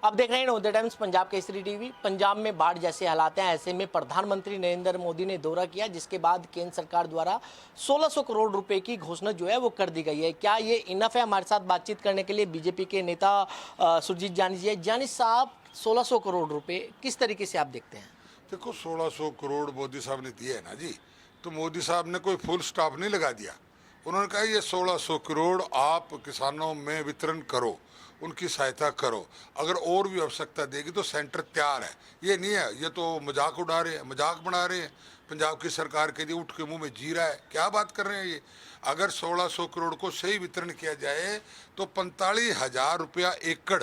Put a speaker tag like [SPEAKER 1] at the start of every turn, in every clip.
[SPEAKER 1] अब देख रहे हैं नवोदय टाइम्स पंजाब केसरी टीवी। पंजाब में बाढ़ जैसे हालात हैं, ऐसे में प्रधानमंत्री नरेंद्र मोदी ने दौरा किया, जिसके बाद केंद्र सरकार द्वारा 1600 करोड़ रुपए की घोषणा जो है वो कर दी गई है। क्या ये इनफ है? हमारे साथ बातचीत करने के लिए बीजेपी के नेता सुरजीत जानी जी है। जानी साहब, 1600 करोड़ रुपए किस तरीके से आप देखते हैं?
[SPEAKER 2] देखो, 1600 करोड़ मोदी साहब ने दिए है ना जी, तो मोदी साहब ने कोई फुल स्टॉप नहीं लगा दिया। उन्होंने कहा ये 1600 करोड़ आप किसानों में वितरण करो, उनकी सहायता करो। अगर और भी आवश्यकता देगी तो सेंटर तैयार है। ये नहीं है ये तो मजाक उड़ा रहे हैं, मजाक बना रहे हैं। पंजाब की सरकार के लिए उठ के मुंह में जी रहा है, क्या बात कर रहे हैं ये। अगर 1600 करोड़ को सही वितरण किया जाए तो 45,000 रुपया एकड़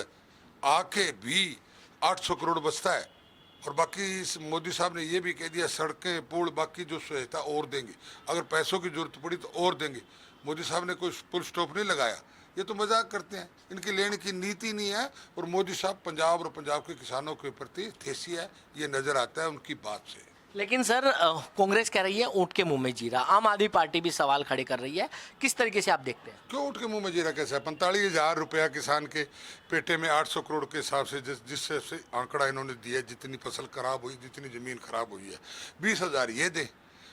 [SPEAKER 2] आके भी 800 करोड़ बचता है। और बाकी इस मोदी साहब ने ये भी कह दिया सड़कें पुल बाकी जो सहायता और देंगे, अगर पैसों की जरूरत पड़ी तो और देंगे। मोदी साहब ने कोई फुल स्टॉप नहीं लगाया। ये तो मजाक करते हैं, इनकी लेने की नीति नहीं है। और मोदी साहब पंजाब और पंजाब के किसानों के प्रति ठेसी है, ये नजर आता है उनकी बात से।
[SPEAKER 1] लेकिन सर, कांग्रेस कह रही है ऊंट के मुंह में जीरा। आम आदमी पार्टी भी सवाल खड़े कर रही है। किस तरीके से आप देखते हैं?
[SPEAKER 2] क्यों ऊँट के मुंह में जीरा कैसा है? 45,000 रुपया किसान के पेटे में 800 करोड़ के हिसाब से जिससे से आंकड़ा इन्होंने दिया, जितनी फसल खराब हुई, जितनी जमीन खराब हुई है, 20,000 ये दें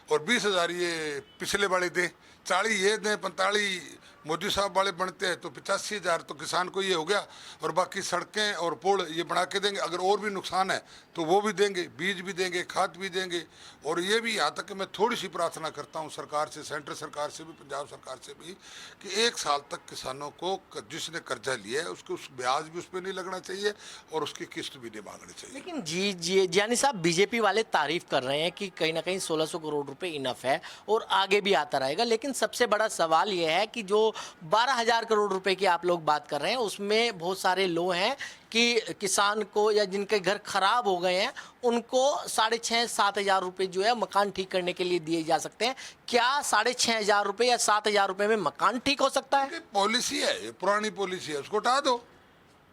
[SPEAKER 2] और 20,000 ये पिछले वाले दें, 40 ये दें, 45 मोदी साहब वाले बनते हैं तो 85,000 तो किसान को ये हो गया। और बाकी सड़कें और पुल ये बना के देंगे। अगर और भी नुकसान है तो वो भी देंगे, बीज भी देंगे, खाद भी देंगे। और ये भी यहाँ तक कि मैं थोड़ी सी प्रार्थना करता हूँ सरकार से, सेंट्रल सरकार से भी, पंजाब सरकार से भी, कि 1 साल तक किसानों को जिसने कर्जा लिया है उसको उस ब्याज भी उस पर नहीं लगना चाहिए और उसकी किस्त भी नहीं मांगनी चाहिए।
[SPEAKER 1] लेकिन जी जानी साहब, बीजेपी वाले तारीफ कर रहे हैं कि कहीं ना कहीं 1600 करोड़ रुपए इनफ है और आगे भी आता रहेगा। लेकिन सबसे बड़ा सवाल यह है कि जो 12,000 करोड़ रुपए की आप लोग बात कर रहे हैं, उसमें बहुत सारे लोग हैं कि किसान को या जिनके घर खराब हो गए हैं उनको 6,500-7,000 रुपए जो है मकान ठीक करने के लिए दिए जा सकते हैं। क्या 6,500 रुपए या 7,000 रुपए में मकान ठीक हो सकता है?
[SPEAKER 2] पॉलिसी है, पुरानी पॉलिसी है, उसको हटा दो।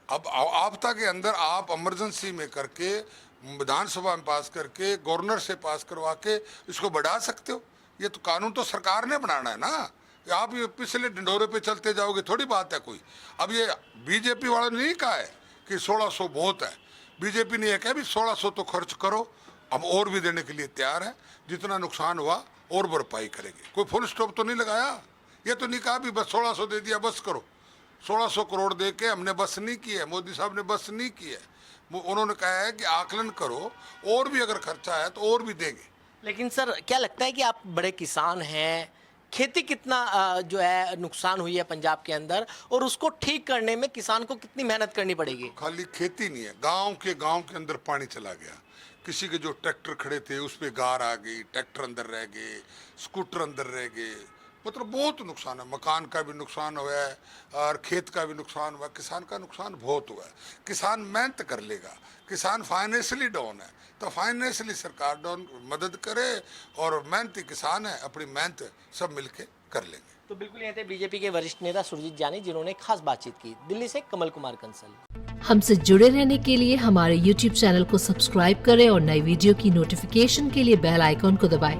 [SPEAKER 2] अब आपदा के अंदर आप इमरजेंसी में करके, विधानसभा में पास करके, गवर्नर से पास करवा के इसको बढ़ा सकते हो। ये तो कानून तो सरकार ने बनाना है ना। आप ये पिछले ढिंडोरे पे चलते जाओगे, थोड़ी बात है कोई। अब ये बीजेपी वालों ने नहीं कहा है कि 1600 बहुत है। बीजेपी ने यह कहा भी 1600 तो खर्च करो, हम और भी देने के लिए तैयार हैं। जितना नुकसान हुआ और भरपाई करेंगे। कोई फुल स्टॉप तो नहीं लगाया। ये तो नहीं कहा भी बस 1600 दे दिया बस करो। 1600 करोड़ दे के हमने बस नहीं की है, मोदी साहब ने बस नहीं की है। उन्होंने कहा है कि आकलन करो, और भी अगर खर्चा है तो और भी देंगे।
[SPEAKER 1] लेकिन सर, क्या लगता है कि आप बड़े किसान हैं, खेती कितना जो है नुकसान हुई है पंजाब के अंदर, और उसको ठीक करने में किसान को कितनी मेहनत करनी पड़ेगी?
[SPEAKER 2] खाली खेती नहीं है, गांव के अंदर पानी चला गया। किसी के जो ट्रैक्टर खड़े थे उस पर गार आ गई, ट्रैक्टर अंदर रह गए, स्कूटर अंदर रह गए। मतलब बहुत नुकसान है। मकान का भी नुकसान हुआ है और खेत का भी नुकसान हुआ है। किसान का नुकसान बहुत हुआ है। किसान मेहनत कर लेगा। किसान फाइनेंशियली डाउन है तो फाइनेंशियली सरकार डाउन मदद करे, और मेहनती किसान है, अपनी मेहनत सब मिलके कर लेंगे।
[SPEAKER 1] तो बिल्कुल ये थे बीजेपी के वरिष्ठ नेता सुरजीत जानी, जिन्होंने खास बातचीत की। दिल्ली से कमल कुमार कंसल।
[SPEAKER 3] हमसे जुड़े रहने के लिए हमारे YouTube चैनल को सब्सक्राइब करें और नई वीडियो की नोटिफिकेशन के लिए बेल आइकॉन को दबाएं।